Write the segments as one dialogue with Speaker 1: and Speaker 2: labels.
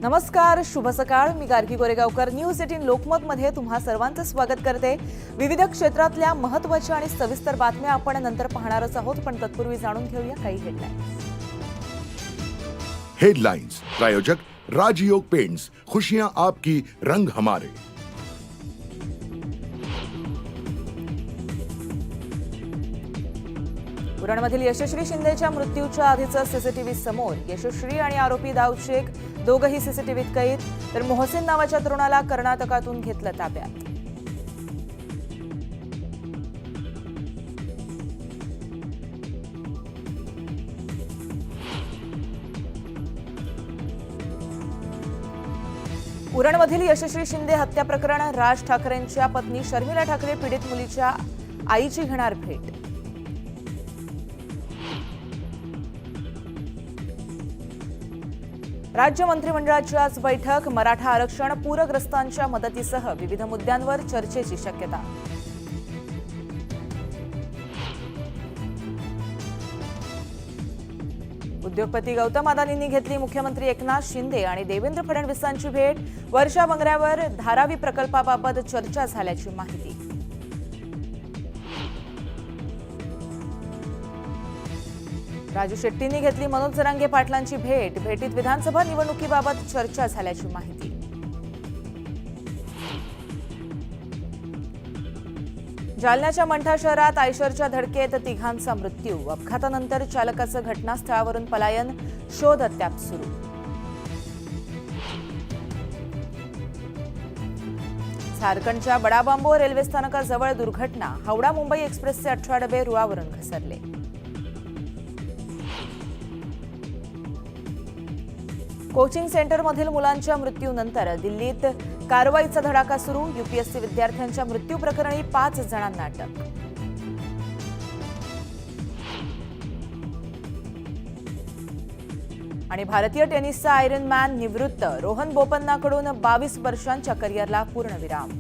Speaker 1: नमस्कार, शुभ सकाळ. मी गार्गी गोरेगावकर. न्यूज 18 लोकमत मध्ये तुम्हा सर्वांचं स्वागत करते. विविध क्षेत्रातल्या महत्त्वाच्या आणि सविस्तर बातम्या आपण नंतर पाहणारच आहोत, पण तत्पूर्वी जाणून घेऊया काही हेडलाईन्स.
Speaker 2: हेडलाइंस प्रायोजक राजयोग पेंट्स, खुशियां आपकी, रंग हमारे.
Speaker 1: उरणमधील यशस्वी शिंदेच्या मृत्यूच्या आधीचं सीसीटीव्ही समोर. यशस्वी आणि आरोपी दाऊद शेख दोघंही सीसीटीव्हीत कैद, तर मोहसिन नावाच्या तरुणाला कर्नाटकातून घेतलं ताब्यात. उरणमधील यशस्वी शिंदे हत्या प्रकरण. राज ठाकरेंच्या पत्नी शर्मिला ठाकरे पीडित मुलीच्या आईची घेणार भेट. राज्य मंत्रिमंडळाची आज बैठक. मराठा आरक्षण, पूरग्रस्तांच्या मदतीसह विविध मुद्द्यांवर चर्चेची शक्यता. उद्योगपती गौतम अदानींनी घेतली मुख्यमंत्री एकनाथ शिंदे आणि देवेंद्र फडणवीसांची भेट. वर्षा बंगल्यावर धारावी प्रकल्पाबाबत चर्चा झाल्याची माहिती. राजू शेट्टींनी घेतली मनोज जरांगे पाटलांची भेट. भेटीत विधानसभा निवडणुकीबाबत चर्चा झाल्याची माहिती. जालन्याच्या मंठा शहरात आयशरच्या धडकेत तिघांचा मृत्यू. अपघातानंतर चालकाचं घटनास्थळावरून पलायन, शोध अद्याप सुरू. झारखंडच्या बडाबांबो रेल्वे स्थानकाजवळ दुर्घटना. हावडा मुंबई एक्सप्रेसचे 18 डबे रुळावरून घसरले. कोचिंग सेंटरमधील मुलांच्या मृत्यूनंतर दिल्लीत कारवाईचा धडाका सुरू. यूपीएससी विद्यार्थ्यांच्या मृत्यू प्रकरणी 5 जणांना अटक. आणि भारतीय टेनिसचा आयर्न मॅन निवृत्त. रोहन बोपन्नाकडून 22 वर्षांच्या करिअरला पूर्णविराम.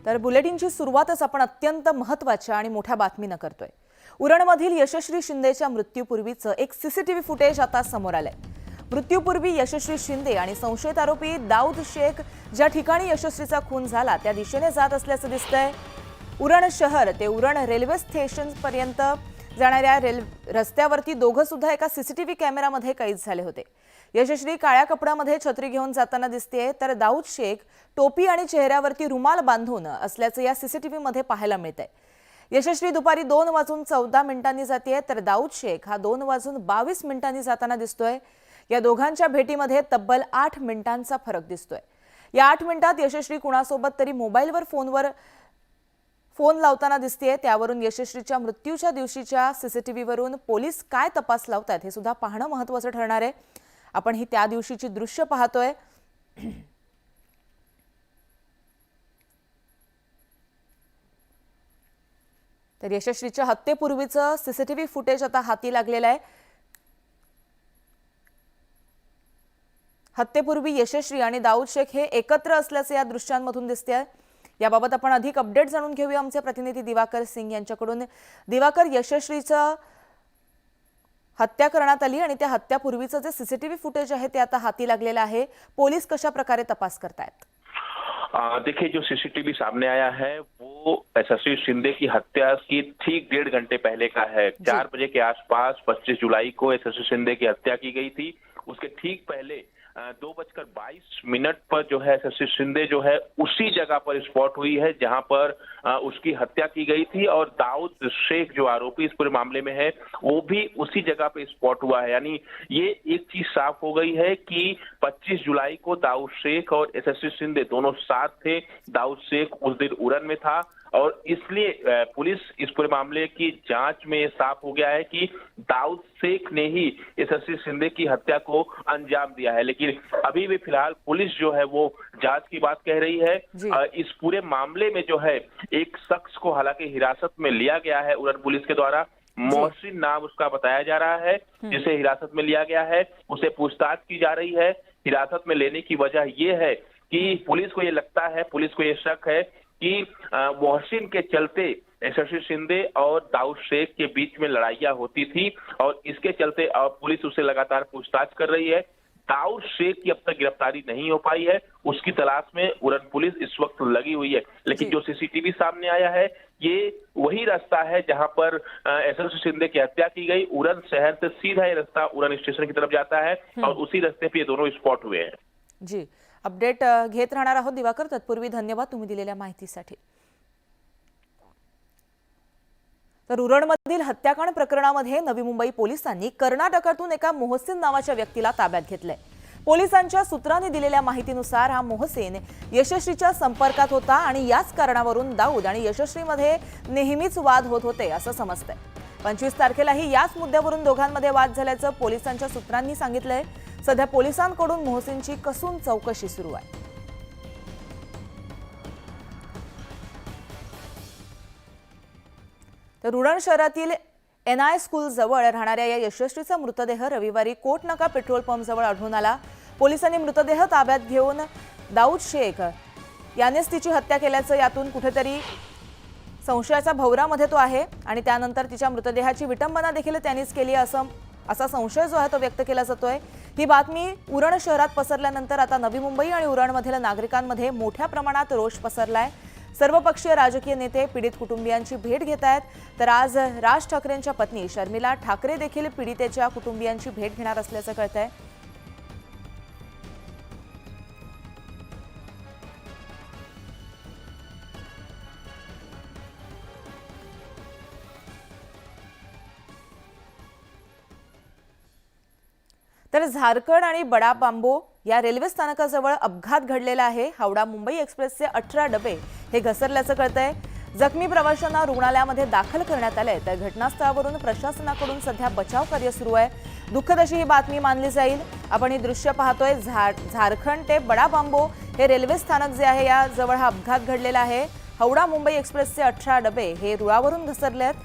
Speaker 1: तर बुलेटिनची सुरुवातच आपण अत्यंत महत्त्वाच्या आणि मोठ्या बातमीनं करतोय. उरणमधील यशस्वी शिंदेच्या मृत्यूपूर्वीचं एक सीसीटीव्ही फुटेज आता समोर आलंय. मृत्यूपूर्वी यशस्वी शिंदे आणि संशयित आरोपी दाऊद शेख ज्या ठिकाणी यशस्वीचा खून झाला त्या दिशेने जात असल्याचं दिसतंय. उरण शहर ते उरण रेल्वे स्टेशन पर्यंत जाणाऱ्या रस्त्यावरती दोघं सुद्धा एका सीसीटीव्ही कॅमेरामध्ये कैद झाले होते. यशस्वी काळ्या कपड्यामध्ये छत्री घेऊन जाताना दिसतेय, तर दाऊद शेख टोपी आणि चेहऱ्यावरती रुमाल बांधून असल्याचं या सीसीटीव्हीमध्ये पाहायला मिळतंय. यशस्वी दुपारी 2:14 जातीये, तर दाऊद शेख हा 2:22 जाताना दिसतोय. या दोघांच्या भेटीमध्ये तब्बल 8 मिनिटांचा फरक दिसतोय. या 8 मिनिटात यशस्वी कुणासोबत तरी मोबाईलवर फोन लावताना दिसतेय. त्यावरून यशस्वीच्या मृत्यूच्या दिवशीच्या सीसीटीव्हीवरून पोलीस काय तपास लावतात हे सुद्धा पाहणं महत्त्वाचं ठरणार आहे. आपण ही त्या दिवशीची दृश्य पाहतोय. तर यशस्वीच्या हत्येपूर्वीचं सीसीटीव्ही फुटेज आता हाती लागलेलं आहे. हत्येपूर्वी यशस्वी आणि दाऊद शेख हे एकत्र असल्याचे या दृश्यांमधून दिसते. याबाबत आपण अधिक अपडेट जाणून घेऊया आमचे प्रतिनिधी दिवाकर सिंग यांच्याकडून. दिवाकर, यशस्वीचं हत्या करण्यात आली आणि त्या हत्यापूर्वीचं जे सीसीटीव्ही फुटेज आहे ते आता हाती लागलेलं आहे. पोलीस कशा प्रकारे तपास करतायत?
Speaker 3: देखिए, जो सीसीटीवी सामने आया है वो यशस्वी शिंदे की हत्या की ठीक 1.5 घंटे पहले का है. 4 बजे के आसपास 25 जुलाई को यशस्वी शिंदे की हत्या की गई थी. उसके ठीक पहले 2:22 पर जो है यशस्वी शिंदे जो है उसी जगह पर स्पॉट हुई है जहां पर उसकी हत्या की गई थी, और दाऊद शेख जो आरोपी इस पूरे मामले में है वो भी उसी जगह पे स्पॉट हुआ है. यानी ये एक चीज साफ हो गई है कि 25 जुलाई को दाऊद शेख और यशस्वी शिंदे दोनों साथ थे. दाऊद शेख उस दिन उरण में था और इसलिए पुलिस इस पूरे मामले की जांच में ये साफ हो गया है कि दाऊद शेख ने ही यशस्वी शिंदे की हत्या को अंजाम दिया है. लेकिन अभी भी फिलहाल पुलिस जो है वो जांच की बात कह रही है. इस पूरे मामले में जो है एक शख्स को हालांकि हिरासत में लिया गया है उरण पुलिस के द्वारा. मोहसिन नाम उसका बताया जा रहा है, जिसे हिरासत में लिया गया है. उसे पूछताछ की जा रही है. हिरासत में लेने की वजह ये है कि पुलिस को ये लगता है, पुलिस को ये शक है कि मोहसिन के चलते यशस्वी शिंदे और दाऊद शेख के बीच में लड़ाइयां होती थी और इसके चलते अब पुलिस उससे लगातार पूछताछ कर रही है। दाऊद शेख की अब तक गिरफ्तारी नहीं हो पाई है, उसकी तलाश में उरण पुलिस इस वक्त लगी हुई है। लेकिन जो सीसीटीवी सामने आया है ये वही रास्ता है जहां पर यशस्वी शिंदे की हत्या की गई। उरण शहर से सीधा ये रास्ता उरण स्टेशन की तरफ जाता है और उसी रास्ते पे ये दोनों स्पॉट हुए हैं।
Speaker 1: जी, अपडेट घेत राहणार आहोत दिवाकर. तत्पूर्वी धन्यवाद तुम्ही दिलेल्या माहितीसाठी. तर उरणमधील हत्याकांड प्रकरणामध्ये नवी मुंबई पोलिसांनी कर्नाटकातून एका मोहसिन नावाच्या व्यक्तीला ताब्यात घेतलंय. पोलिसांच्या सूत्रांनी दिलेल्या माहितीनुसार हा मोहसिन यशस्वीच्या संपर्कात होता आणि याच कारणावरून दाऊद आणि यशस्वीमध्ये नेहमीच वाद होत होते असं समजतंय. 25 तारखेलाही याच मुद्द्यावरून दोघांमध्ये वाद झाल्याचं पोलिसांच्या सूत्रांनी सांगितलंय. सध्या पोलिसांकडून मोहसिनची कसून चौकशी सुरू आहे. तर उरण शहरातील NI स्कूल जवळ राहणाऱ्या या यशस्वीचा मृतदेह रविवारी कोटनाका पेट्रोल पंप जवळ आढळून आला. पोलिसांनी मृतदेह ताब्यात घेऊन दाऊद शेख यानेच तिची हत्या केल्याचं यातून कुठेतरी संशयाचा भोवरामध्ये तो आहे आणि त्यानंतर तिच्या मृतदेहाची विटंबना देखील त्यांनीच केली असा संशय जो आहे तो व्यक्त केला जातोय. ही बातमी उरण शहरात पसरल्यानंतर आता नवी मुंबई आणि उरणमधील नागरिकांमध्ये मोठ्या प्रमाणात रोष पसरलाय. सर्वपक्षीय राजकीय नेते पीडित कुटुंबियांची भेट घेत आहेत. तर आज राज ठाकरेंच्या पत्नी शर्मिला ठाकरे देखील पीडितेच्या कुटुंबियांची भेट घेणार असल्याचं कळतंय. तर झारखंड आणि बडा बांबो या रेल्वे स्थानकाजवळ अपघात घडलेला आहे. हावडा मुंबई एक्सप्रेसचे 18 डबे हे घसरल्याचं कळतंय. जखमी प्रवाशांना रुग्णालयामध्ये दाखल करण्यात आलंय. तर घटनास्थळावरून प्रशासनाकडून सध्या बचाव कार्य सुरू आहे. दुःखद अशी ही बातमी मानली जाईल. आपण ही दृश्य पाहतोय. झारखंड ते बडा बांबो हे रेल्वे स्थानक जे आहे या जवळ हा अपघात घडलेला आहे. हावडा मुंबई एक्सप्रेसचे 18 डबे हे रुळावरून घसरले आहेत.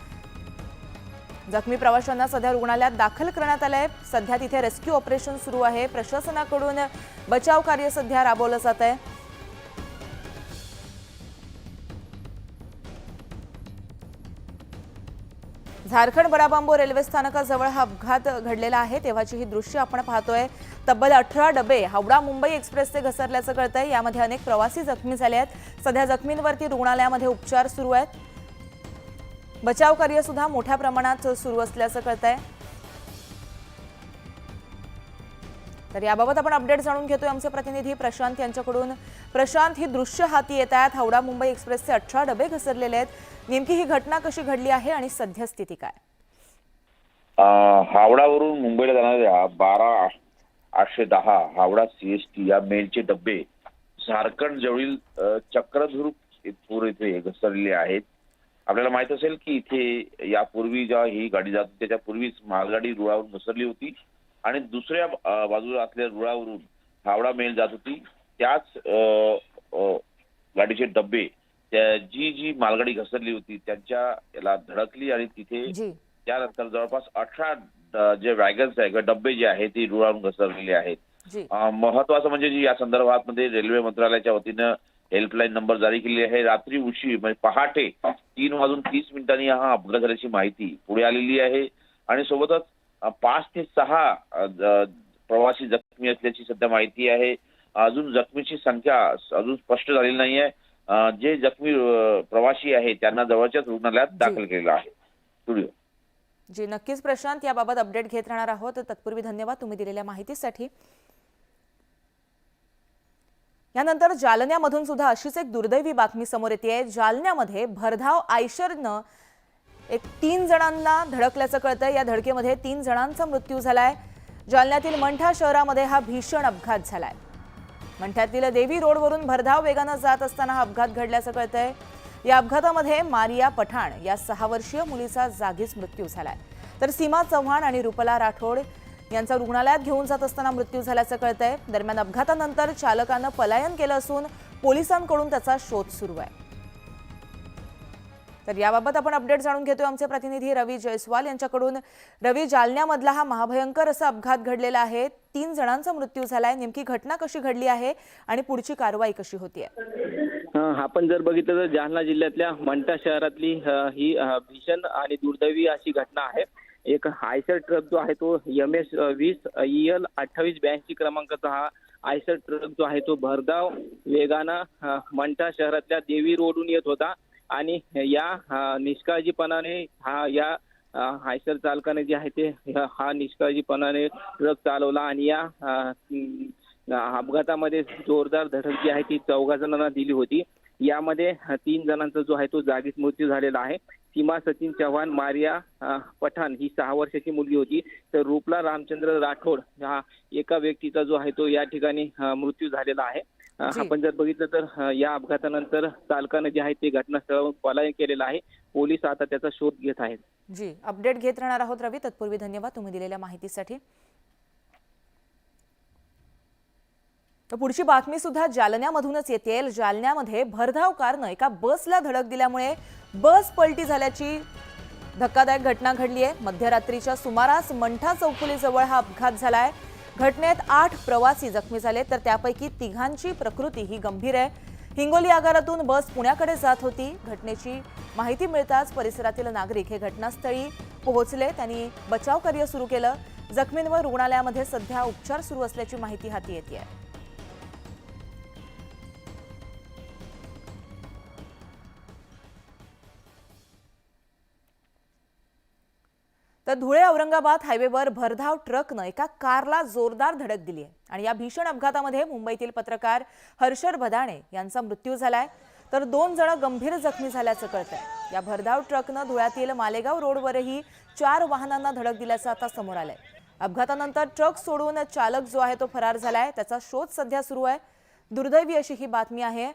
Speaker 1: जखमी प्रवाशांना सध्या रुग्णालयात दाखल करण्यात आलंय. सध्या तिथे रेस्क्यू ऑपरेशन सुरू आहे. प्रशासनाकडून बचाव कार्य सध्या राबवलं जात आहे. झारखंड बडाबांबो रेल्वे स्थानकाजवळ हा अपघात घडलेला आहे तेव्हाची ही दृश्य आपण पाहतोय. तब्बल 18 डबे हावडा मुंबई एक्सप्रेसचे घसरल्याचं कळतंय. यामध्ये अनेक प्रवासी जखमी झाले आहेत. सध्या जखमींवरती रुग्णालयामध्ये उपचार सुरू आहेत. बचाव कार्य सुद्धा मोठ्या प्रमाणात सुरू असल्याचं कळतंय. तर याबाबत आपण अपडेट जाणून घेतोय आमचे प्रतिनिधी प्रशांत यांच्याकडून. प्रशांत, ही दृश्य हाती येत आहेत. हावडा मुंबई एक्सप्रेसचे 18 डबे घसरलेले आहेत. नेमकी ही घटना कशी घडली आहे आणि सद्यस्थिती काय?
Speaker 4: हावडावरून मुंबईला जाणाऱ्या 12-810 हावडा CST या मेलचे डबे झारखंड जवळील चक्रधरपूर येथे घसरलेले आहेत. आपल्याला माहित असेल की इथे यापूर्वी जेव्हा ही गाडी जात होती त्याच्यापूर्वीच मालगाडी रुळावरून घसरली होती आणि दुसऱ्या बाजूला असलेल्या रुळावरून हावडा मेल जात होती. त्याच गाडीचे डबे जी मालगाडी घसरली होती त्यांच्या याला धडकली आणि तिथे त्यानंतर जवळपास 18 जे वॅगन्स आहे किंवा डबे जे आहेत ते रुळावरून घसरलेले आहेत. महत्वाचं म्हणजे जी या संदर्भात मध्ये रेल्वे मंत्रालयाच्या वतीनं हेल्पलाईन नंबर जारी केली आहे. रात्री उशीर म्हणजे पहाटे 3:30 हा अपघात झाल्याची माहिती पुढे आलेली आहे आणि सोबतच 5 ते 6 प्रवासी जखमी असल्याची सध्या माहिती आहे. अजून जखमीची संख्या अजून स्पष्ट झालेली नाहीये. जे जखमी प्रवासी आहेत त्यांना जवळच्याच रुग्णालयात दाखल केलेलं आहे. स्टुडिओ
Speaker 1: जी, नक्कीच प्रशांत, याबाबत अपडेट घेत राहणार आहोत. तत्पूर्वी धन्यवाद तुम्ही दिलेल्या माहितीसाठी. यानंतर जालन्यामधून सुद्धा अशीच एक दुर्दैवी बातमी समोर येते. जालन्यामध्ये भरधाव आयशरनं 3 जणांना धडकल्याचं कळतंय. या धडकेमध्ये 3 जणांचा मृत्यू झालाय. जालन्यातील मंठा शहरामध्ये हा भीषण अपघात झालाय. मंठ्यातील देवी रोडवरून भरधाव वेगानं जात असताना हा अपघात घडल्याचं कळतंय. या अपघातामध्ये मारिया पठाण या 6 वर्षीय मुलीचा जागीच मृत्यू झालाय. तर सीमा चव्हाण आणि रुपला राठोड यांचा रुग्णालयात घेऊन जात असताना मृत्यू झाल्याचं कळतंय. दरम्यान अपघातानंतर चालकानं पलायन केलं असून पोलिसांकडून त्याचा शोध सुरू आहे. तर याबाबत आपण अपडेट जाणून घेतोय आमचे प्रतिनिधी रवी जयस्वाल यांच्याकडून. रवी, जालन्यामधला हा महाभयंकर असा अपघात घडलेला आहे. 3 जणांचा मृत्यू झालाय. नेमकी घटना कशी घडली आहे आणि पुढची कारवाई कशी होतीये?
Speaker 5: आपण जर बघितलं तर जालना जिल्ह्यातल्या मंठा शहरातली ही भीषण आणि दुर्दैवी अशी घटना आहे। एक आयसर ट्रक जो आहे तो MS 20 EL 2882 क्रमांकाचा हा आयसर ट्रक जो आहे तो भरधाव वेगानं मंठा शहरातल्या देवी रोडून येत होता आणि या निष्काळजीपणाने या आयसर चालकाने जे आहे ते हा निष्काळजीपणाने ट्रक चालवला आणि या अपघातामध्ये जोरदार धडक जी आहे ती 4 जणांना दिली होती। यामध्ये 3 जणांचा जो आहे तो जागीच मृत्यू झालेला आहे। सीमा सचिन चव्हाण, मारिया पठाण ही 6 वर्षाची मुलगी होती, तर रूपला रामचंद्र राठोड हा एका व्यक्तीचा जो आहे तो या ठिकाणी मृत्यू झालेला आहे। आपण जर बघितलं तर या अपघातानंतर चालकाने जे आहे ते घटनास्थळावरून पलायन केलेलं आहे। पोलीस आता त्याचा शोध घेत आहेत।
Speaker 1: जी, अपडेट घेत राहणार आहोत रवी। तत्पूर्वी धन्यवाद तुम्ही दिलेल्या माहितीसाठी। तर पुढची बातमी सुद्धा जालन्यामधूनच येते। जालन्यामध्ये भरधाव कारनं एका बसला धडक दिल्यामुळे बस पलटी झाल्याची धक्कादायक घटना घडली आहे। मध्यरात्रीच्या सुमारास मंठा चौफुलीजवळ हा अपघात झालाय। घटनेत 8 प्रवासी जखमी झाले, तर त्यापैकी 3घांची प्रकृती ही गंभीर आहे। हिंगोली आगारातून बस पुण्याकडे जात होती। घटनेची माहिती मिळताच परिसरातील नागरिक हे घटनास्थळी पोहोचले। त्यांनी बचाव कार्य सुरू केलं। जखमींवर रुग्णालयामध्ये सध्या उपचार सुरू असल्याची माहिती हाती येते। तर धुळे औरंगाबाद हायवेवर भरधाव ट्रकनं एका कारला जोरदार धडक दिली आहे आणि या भीषण अपघातामध्ये मुंबईतील पत्रकार हर्षल भदाणे यांचा मृत्यू झालाय, तर 2 जण गंभीर जखमी झाल्याचं कळतंय। या भरधाव ट्रकनं धुळ्यातील मालेगाव रोडवरही 4 वाहनांना धडक दिल्याचं आता समोर आलंय। अपघातानंतर ट्रक सोडून चालक जो आहे तो फरार झालाय, त्याचा शोध सध्या सुरू आहे। दुर्दैवी अशी ही बातमी आहे।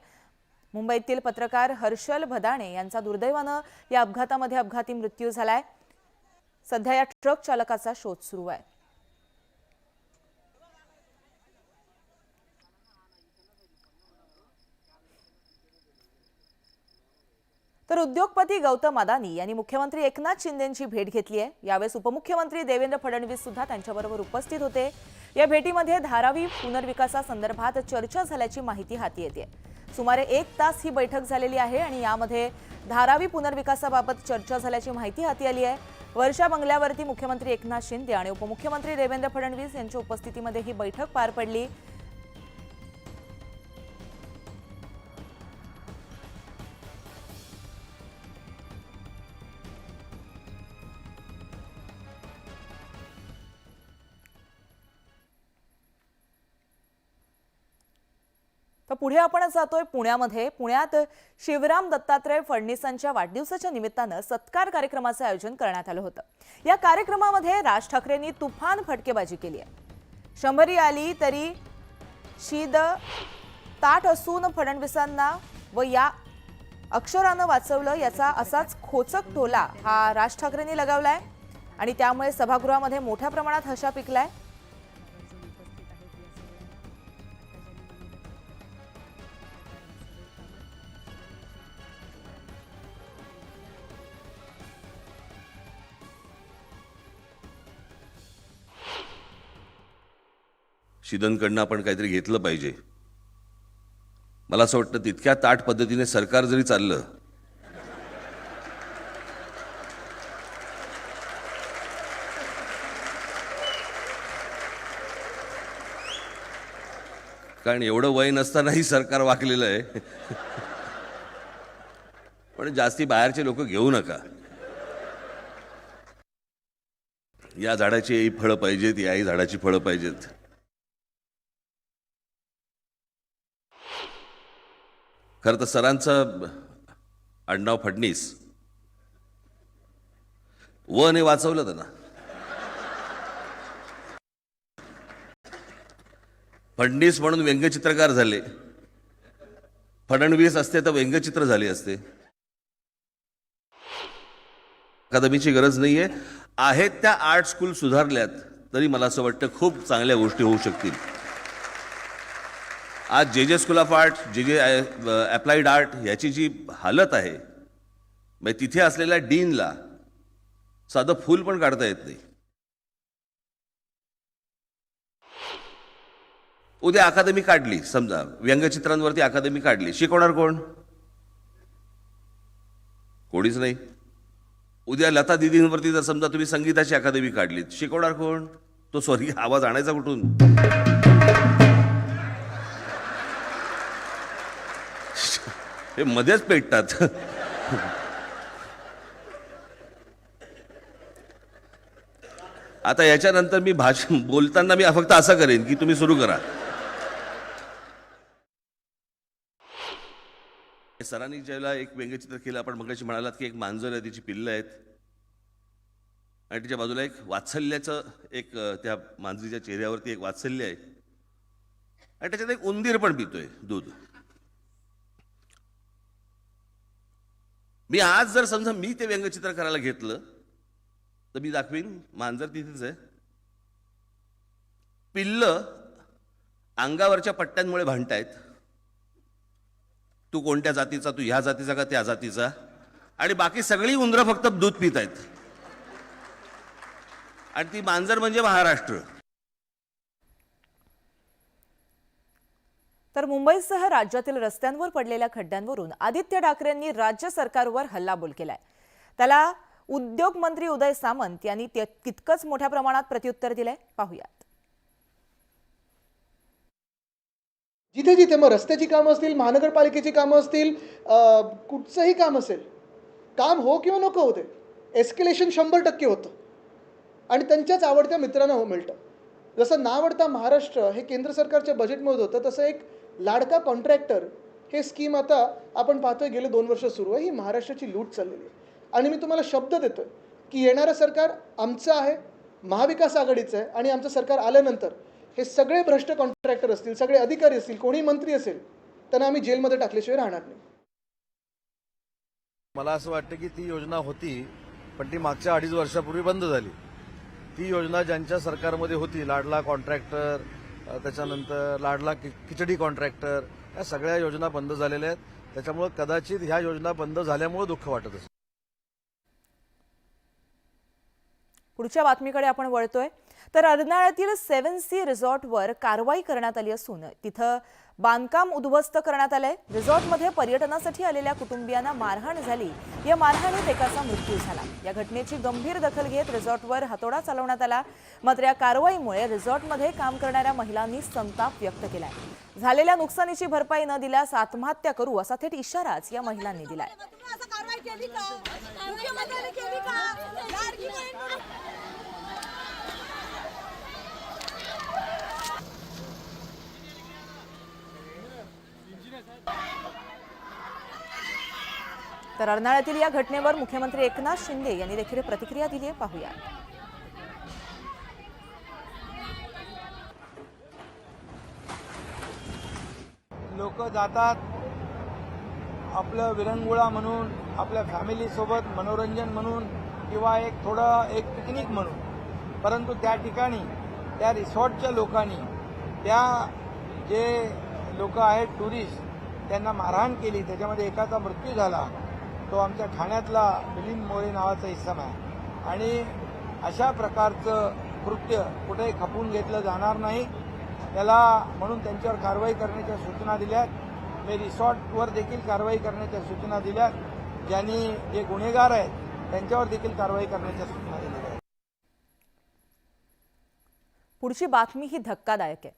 Speaker 1: मुंबईतील पत्रकार हर्षल भदाणे यांचा दुर्दैवानं या अपघातामध्ये अपघाती मृत्यू झालाय। सध्या या ट्रक चालकाचा शोध सुरू आहे। तर उद्योगपती गौतम अदानी यांनी मुख्यमंत्री एकनाथ शिंदेंची भेट घेतली आहे। यावेळेस उपमुख्यमंत्री देवेंद्र फडणवीस सुद्धा त्यांच्याबरोबर उपस्थित होते। या भेटीमध्ये धारावी पुनर्विकासासंदर्भात चर्चा झाल्याची माहिती हाती येते। सुमारे 1 तास ही बैठक झालेली आहे आणि यामध्ये धारावी पुनर्विकासाबाबत चर्चा झाल्याची माहिती हाती आली आहे। वर्षा बंगल्यावरती मुख्यमंत्री एकनाथ शिंदे आणि उपमुख्यमंत्री देवेंद्र फडणवीस यांच्या उपस्थितीमध्ये ही बैठक पार पडली। तर पुढे आपण जातोय पुण्यामध्ये। पुण्यात शिवराम दत्तात्रय फडणवीसांच्या वाढदिवसाच्या निमित्तानं सत्कार कार्यक्रमाचं आयोजन करण्यात आलं होतं। या कार्यक्रमामध्ये राज ठाकरेंनी तुफान फटकेबाजी केली आहे। 100 आली तरी शीद ताट असून फडणवीसांना व या अक्षरानं वाचवलं याचा असाच खोचक टोला हा राज ठाकरेंनी लगावलाय आणि त्यामुळे सभागृहामध्ये मोठ्या प्रमाणात हशा पिकलाय।
Speaker 6: शिंदेंकडनं आपण काहीतरी घेतलं पाहिजे। मला असं वाटतं तितक्या ताठ पद्धतीने सरकार जरी चाललं कारण एवढं वय नसतानाही सरकार वाकलेलं आहे। पण जास्ती बाहेरचे लोक घेऊ नका। या झाडाची फळं पाहिजेत, याही झाडाची फळं पाहिजेत। खरं तर सरांचं आडनाव फडणीस ने वाचवलं त्यांना। फडणीस म्हणून व्यंगचित्रकार झाले, फडणवीस असते तर व्यंगचित्र झाले असते। अकादमीची गरज नाहीये। आहेत त्या आर्ट स्कूल सुधारल्यात तरी मला असं वाटतं खूप चांगल्या गोष्टी होऊ शकतील। आज जे स्कूल ऑफ आर्ट, जे अप्लाइड आर्ट याची जी हालत आहे, म्हणजे तिथे असलेल्या डीनला साधं फूल पण काढता येत नाही। उद्या अकादमी काढली, समजा व्यंगचित्रांवरती अकादमी काढली, शिकवणार कोण? कोणीच नाही. उद्या लता दीदींवरती जर समजा तुम्ही संगीताची अकादमी काढली, शिकवणार कोण? तो स्वर्गीय आवाज आणायचा कुठून? हे मध्येच पेटतात. आता याच्यानंतर मी बोलताना मी फक्त असं करेन की तुम्ही सुरू करा. सरांनी ज्याला एक व्यंगचित्र केलं, आपण मगाशी म्हणालात की एक मांजर आहे, तिची पिल्लं आहेत आणि तिच्या बाजूला एक वात्सल्याचं एक त्या मांजरीच्या चेहऱ्यावरती एक वात्सल्य आहे आणि त्याच्यात एक उंदीर पण पितोय दूध. मी आज जर समजा मी ते व्यंगचित्र करायला घेतलं तर मी दाखवीन मांजर तिथेच आहे, पिल्लं अंगावरच्या पट्ट्यांमुळे भांडतायत, तू कोणत्या जातीचा, तू ह्या जातीचा का त्या जातीचा, आणि बाकी सगळी उंदरं फक्त दूध पित आहेत आणि ती मांजर म्हणजे महाराष्ट्र.
Speaker 1: तर मुंबईसह राज्यातील रस्त्यांवर पडलेल्या खड्ड्यांवरून आदित्य ठाकरेंनी राज्य सरकारवर हल्लाबोल केलाय. त्याला उद्योग मंत्री उदय सामंत यांनी तितकंच मोठ्या प्रमाणात प्रत्युत्तर दिलंय. पाहूयात.
Speaker 7: जिथे जिथे मग रस्त्याची कामं असतील, महानगरपालिकेची कामं असतील, कुठचंही काम असेल, काम हो किंवा नको होते, एस्केलेशन 100% होतं आणि त्यांच्याच आवडत्या मित्रांना हो मिळतं. जसं नावडता महाराष्ट्र हे केंद्र सरकारच्या बजेटमध्ये होतं, तसं एक लाडका कॉन्ट्रॅक्टर हे स्कीम आता आपण पाहतोय गेले 2 वर्ष सुरू आहे. ही महाराष्ट्राची लूट चाललेली आहे आणि मी तुम्हाला शब्द देतोय की येणारं सरकार आमचं आहे, महाविकास आघाडीचं आहे आणि आमचं सरकार आल्यानंतर हे सगळे भ्रष्ट कॉन्ट्रॅक्टर असतील, सगळे अधिकारी असतील, कोणी मंत्री असेल, त्यांना आम्ही जेलमध्ये टाकल्याशिवाय राहणार नाही.
Speaker 8: मला असं वाटतं की ती योजना होती, पण ती मागच्या 2.5 वर्षापूर्वी बंद झाली. ती योजना ज्यांच्या सरकारमध्ये होती, लाडला कॉन्ट्रॅक्टर, त्याच्यानंतर लाडला खिचडी कॉन्ट्रॅक्टर, या सगळ्या योजना बंद झालेल्या आहेत. त्याच्यामुळे कदाचित ह्या योजना बंद झाल्यामुळे दुःख वाटत असेल.
Speaker 1: पुढच्या बातमीकडे आपण वळतोय. तर अर्नाळ्यातील 7C रिसॉर्टवर कारवाई करण्यात आली असून तिथं बांधकाम उद्ध्वस्त करण्यात आलंय. रिसॉर्टमध्ये पर्यटनासाठी आलेल्या कुटुंबियांना मारहाण झाली. या मारहाणीत एकाचा मृत्यू झाला. या घटनेची गंभीर दखल घेत रिसॉर्टवर हातोडा चालवण्यात आला. मात्र या कारवाईमुळे रिसॉर्टमध्ये काम करणाऱ्या महिलांनी संताप व्यक्त केलाय. झालेल्या नुकसानीची भरपाई न दिल्यास आत्महत्या करू असा थेट इशाराच या महिलांनी दिलाय. तर अर्नाळ्यातील या घटनेवर मुख्यमंत्री एकनाथ शिंदे यांनी देखील प्रतिक्रिया दिली आहे. पाहूया.
Speaker 9: लोक जातात आपलं विरंगुळा म्हणून, आपल्या फॅमिलीसोबत मनोरंजन म्हणून किंवा एक पिकनिक म्हणून, परंतु त्या ठिकाणी त्या रिसॉर्टच्या लोकांनी, त्या जे लोक आहेत टुरिस्ट, त्यांना मारहाण केली. त्याच्यामध्ये एकाचा मृत्यू झाला. तो आमच्या ठाण्यातला मिलिंद मोरे नावाचा इसम आहे आणि अशा प्रकारचं कृत्य कुठेही खपवून घेतलं जाणार नाही. त्याला म्हणून त्यांच्यावर कारवाई करण्याच्या सूचना दिल्यात. मी रिसॉर्टवर देखील कारवाई करण्याच्या सूचना दिल्यात. ज्यांनी जे गुन्हेगार आहेत त्यांच्यावर देखील कारवाई करण्याच्या सूचना दिल्या आहेत.
Speaker 1: पुढची बातमी ही धक्कादायक आहे.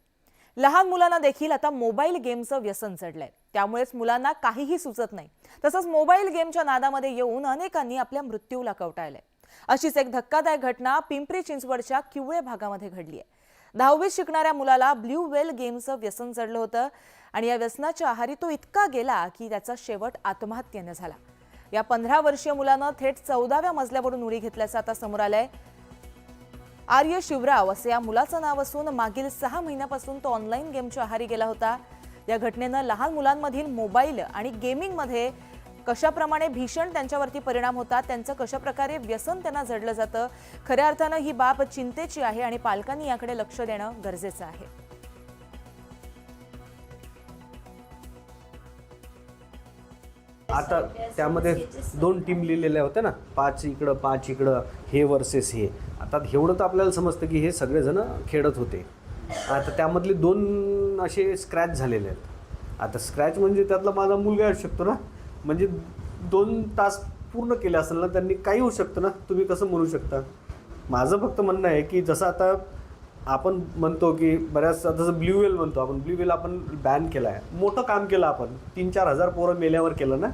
Speaker 1: लहान मुलांना देखील आता मोबाईल गेमचं व्यसन चढलंय. त्यामुळेच मुलांना काहीही सुचत नाही. तसंच मोबाईल गेमच्या नादामध्ये येऊन अनेकांनी आपल्या मृत्यूला कवटाळलंय. अशीच एक धक्कादायक घटना पिंपरी चिंचवडच्या किवळे भागामध्ये घडली आहे. 10वीत शिकणाऱ्या मुलाला ब्ल्यू व्हेल गेमचं व्यसन चढलं होतं आणि या व्यसनाच्या आहारी तो इतका गेला की त्याचा शेवट आत्महत्येने झाला. या 15 वर्षीय मुलानं थेट 14व्या मजल्यावरून उडी घेतल्याचं आता समोर आलंय. आर्य शिवराव असे या मुलाचं नाव असून मागील 6 महिन्यापासून तो ऑनलाईन गेमच्या आहारी गेला होता. या घटनेनं लहान मुलांमधील मोबाईल आणि गेमिंगमध्ये कशाप्रमाणे भीषण त्यांच्यावरती परिणाम होतात, त्यांचं कशाप्रकारे व्यसन त्यांना जडलं जातं. खऱ्या अर्थानं ही बाब चिंतेची आहे आणि पालकांनी याकडे लक्ष देणं गरजेचं आहे.
Speaker 10: आता त्यामध्ये 2 टीम लिहिलेल्या होत्या ना, 5 इकडं 5 इकडं, हे वर्सेस हे. आता एवढं तर आपल्याला समजतं की हे सगळेजण खेळत होते आता त्यामधले 2 असे स्क्रॅच झालेले आहेत. आता स्क्रॅच म्हणजे त्यातला माझा मुलगा असू शकतो ना, म्हणजे 2 तास पूर्ण केले असेल ना त्यांनी, काही होऊ शकतं ना, तुम्ही कसं म्हणू शकता. माझं फक्त म्हणणं आहे की जसं आता आपण म्हणतो की बऱ्याच जसं ब्ल्यू वेल म्हणतो आपण, ब्ल्यू वेल आपण बॅन केला आहे, मोठं काम केलं आपण, 3-4 हजार पोरं मेल्यावर केलं ना,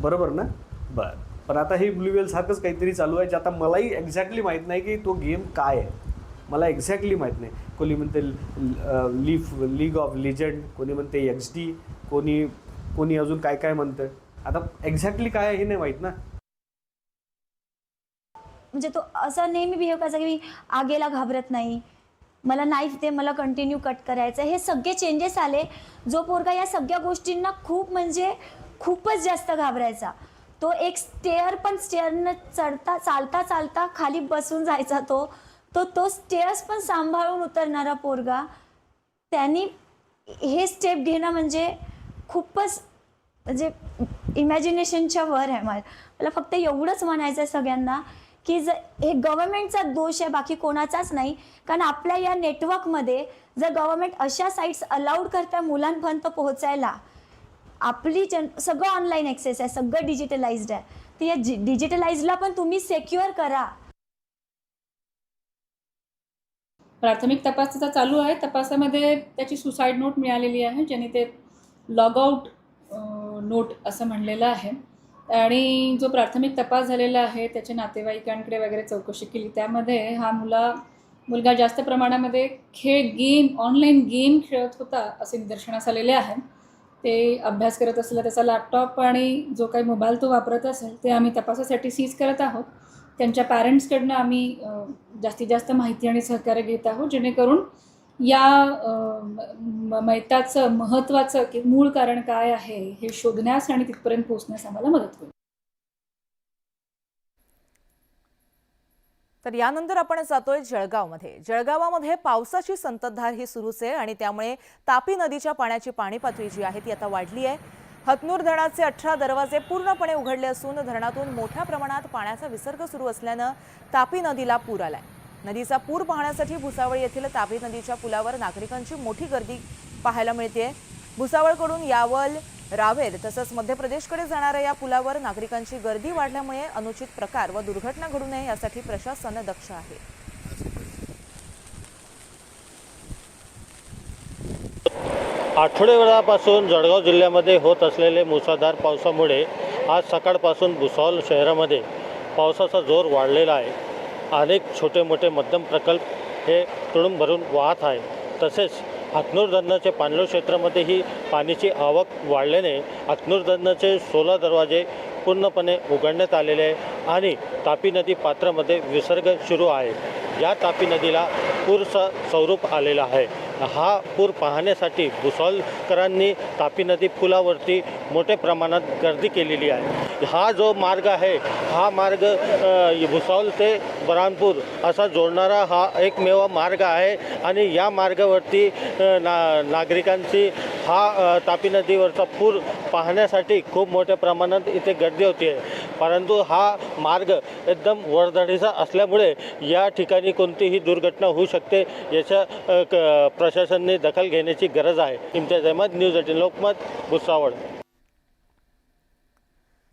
Speaker 10: बरोबर ना. बरं, पण आता हे ब्ल्यू वेल सारखंच काहीतरी चालू आहे, जे आता मलाही एक्झॅक्टली माहीत नाही की तो गेम काय आहे, मला एक्झॅक्टली माहीत नाही. कोणी म्हणते लीग ऑफ लिजंड, कोणी म्हणते XD, कोणी अजून काय काय म्हणतं. आता एक्झॅक्टली काय आहे हे नाही माहीत ना.
Speaker 11: म्हणजे तो असा नेहमी बिहेव करायचा की मी आगेला घाबरत नाही, मला नाईफ दे, मला कंटिन्यू कट करायचं. हे सगळे चेंजेस आले. जो पोरगा या सगळ्या गोष्टींना खूपच जास्त घाबरायचा, तो एक स्टेअरनं चालता चालता खाली बसून जायचा. तो स्टेअर्स पण सांभाळून उतरणारा पोरगा, त्यांनी हे स्टेप घेणं म्हणजे खूपच म्हणजे इमॅजिनेशनच्या वर आहे. मला फक्त एवढंच म्हणायचं आहे सगळ्यांना की हे गव्हर्नमेंटचा दोष आहे, बाकी कोणाचाच नाही. कारण आपल्या या नेटवर्कमध्ये जर गव्हर्नमेंट अशा साईट्स अलाउड करता मुलांपर्यंत पोहोचायला, आपली सगळं ऑनलाईन ॲक्सेस आहे, सगळं डिजिटलाइज्ड आहे, तर या डिजिटलाइजला पण तुम्ही सेक्युअर करा.
Speaker 12: प्राथमिक तपास त्याचा चालू आहे. तपासामध्ये त्याची सुसाईड नोट मिळालेली आहे, ज्याने ते लॉग आउट नोट असं म्हणलेलं आहे. आणि जो प्राथमिक तपास झालेला आहे, त्याच्या नातेवाईकांकडे वगैरे चौकशी केली, त्यामध्ये हा मुलगा जास्त प्रमाणामध्ये ऑनलाईन गेम खेळत होता असे निदर्शनास आलेले आहे. ते अभ्यास करत असलेला त्याचा लॅपटॉप आणि जो काही मोबाईल तो वापरत असेल ते आम्ही तपासासाठी सीज करत आहोत. त्यांच्या पॅरेंट्सकडनं आम्ही जास्तीत जास्त माहिती आणि सहकार्य घेत आहोत, जेणेकरून या मैताचं महत्त्वाचं की मूळ कारण काय आहे हे शोधण्यास आणि तिथपर्यंत पोहोचण्यास आम्हाला मदत होईल.
Speaker 1: तर यानंतर आपण जातोय जळगावमध्ये. जळगावामध्ये पावसाची संततधार ही सुरूच आहे आणि त्यामुळे तापी नदीच्या पाण्याची पाणी पातळी जी आहे ती आता वाढली आहे. हतनूर धरणाचे 18 दरवाजे पूर्णपणे उघडले असून धरणातून मोठ्या प्रमाणात पाण्याचा विसर्ग सुरू असल्यानं तापी नदीला पूर आलाय. नदीचा पूर पाहण्यासाठी भुसावळ येथील तापी नदीच्या पुलावर नागरिकांची मोठी गर्दी पाहायला मिळते. भुसावळकडून यावल, रावेर तसंच मध्य प्रदेशकडे जाणाऱ्या या पुलावर नागरिकांची गर्दी वाढल्यामुळे अनुचित प्रकार व दुर्घटना घडू नये यासाठी प्रशासन दक्ष आहे.
Speaker 13: आठवड्याभरापासून जळगाव जिल्ह्यामध्ये होत असलेले मुसळधार पावसामुळे आज सकाळपासून भुसावळ शहरामध्ये पावसाचा जोर वाढलेला आहे. अनेक छोटे मोठे मध्यम प्रकल्प हे तुडूंब भरून वाहत आहे. तसेच हतनूर धरणाचे पाणलोट क्षेत्रामध्येही पाण्याची आवक वाढल्याने हतनूर धरणाचे 16 दरवाजे पूर्णपणे उघडण्यात आलेले आहे आणि तापी नदी पात्रामध्ये विसर्ग सुरू आहे. या तापी नदीला पूरचं स्वरूप आलेलं आहे. हा पूर पाहण्यासाठी भुसावळकरांनी तापी नदी पुलावरती मोठ्या प्रमाणात गर्दी केलेली आहे. हा जो मार्ग आहे हा मार्ग भुसावळ ते बऱ्हाणपूर असा जोडणारा हा एकमेव मार्ग आहे आणि या मार्गावरती नागरिकांची हा तापी नदीवरचा पूर पाहण्यासाठी खूप मोठ्या प्रमाणात इथे गर्दी होती आहे. परंतु हा मार्ग एकदम वर्दळीचा असल्यामुळे या ठिकाणी कोणतीही दुर्घटना होऊ शकते. याच्या प्रशासनाने दखल घेण्याची गरज आहे. इम्तियाज अहमद, न्यूज 18 लोकमत, भुसावळ.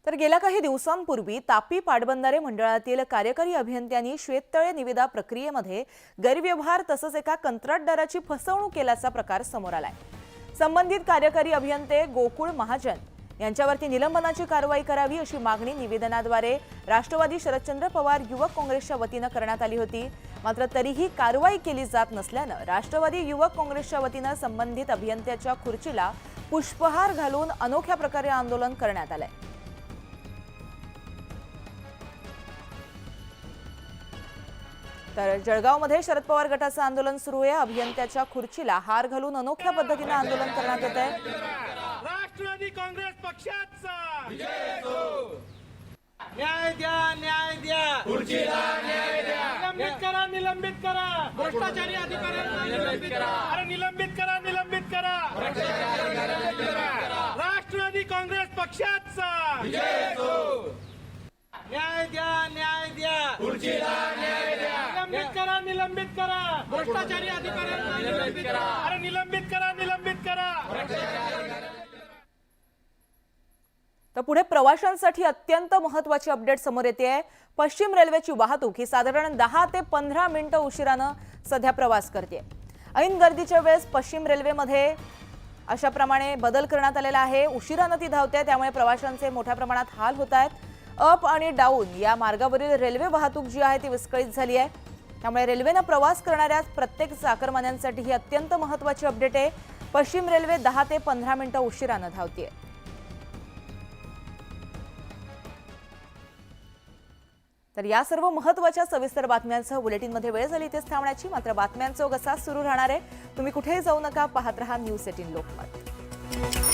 Speaker 1: तर गेल्या काही दिवसांपूर्वी तापी पाटबंधारे मंडळातील कार्यकारी अभियंत्यांनी शेततळे निविदा प्रक्रियेमध्ये गैरव्यवहार तसंच एका कंत्राटदाराची फसवणूक केल्याचा प्रकार समोर आलाय. संबंधित कार्यकारी अभियंते गोकुळ महाजन यांच्यावरती निलंबनाची कारवाई करावी अशी मागणी निवेदनाद्वारे राष्ट्रवादी शरदचंद्र पवार युवक काँग्रेसच्या वतीनं करण्यात आली होती. मात्र तरीही कारवाई केली जात नसल्यानं राष्ट्रवादी युवक काँग्रेसच्या वतीनं संबंधित अभियंत्याच्या खुर्चीला पुष्पहार घालून अनोख्या प्रकारे आंदोलन करण्यात आलंय. तर जळगावमध्ये शरद पवार गटाचं आंदोलन सुरू आहे. अभियंत्याच्या खुर्चीला हार घालून अनोख्या पद्धतीने आंदोलन करण्यात येत आहे.
Speaker 9: राष्ट्रवादी काँग्रेस पक्षाचा न्याय द्या, न्याय द्या, खुर्चीला न्याय द्या, निलंबित करा भ्रष्टाचारी अधिकाऱ्यांना, निलंबित करा, अरे निलंबित करा, निलंबित करा, राष्ट्रवादी काँग्रेस पक्षाचा न्याय द्या, न्याय द्या, खुर्चीला न्याय द्या, निलंबित करा, निलंबित करा, भ्रष्टाचारी अधिकाऱ्यांना निलंबित करा, अरे निलंबित करा, निलंबित करा.
Speaker 1: तर पुढे प्रवाशांसाठी अत्यंत महत्त्वाची अपडेट समोर येते. पश्चिम रेल्वेची वाहतूक ही साधारण 10 ते 15 मिनिटं उशिरानं सध्या प्रवास करते. ऐन गर्दीच्या वेळेस पश्चिम रेल्वेमध्ये अशा प्रमाणे बदल करण्यात आलेला आहे. उशिरानं ती धावते, त्यामुळे प्रवाशांचे मोठ्या प्रमाणात हाल होत आहेत. अप आणि डाऊन या मार्गावरील रेल्वे वाहतूक जी आहे ती विस्कळीत झाली आहे. त्यामुळे रेल्वेनं प्रवास करणाऱ्या प्रत्येक चाकरमान्यांसाठी ही अत्यंत महत्त्वाची अपडेट आहे. पश्चिम रेल्वे 10 ते 15 मिनिटं उशिरानं धावते. तर या सर्व महत्त्वाच्या सविस्तर बातम्यांसह बुलेटिनमध्ये वेळ झाली इथेच थांबण्याची. मात्र बातम्यांचा ओघ असाच सुरू राहणार आहे. तुम्ही कुठेही जाऊ नका, पाहत रहा न्यूज 18 लोकमत.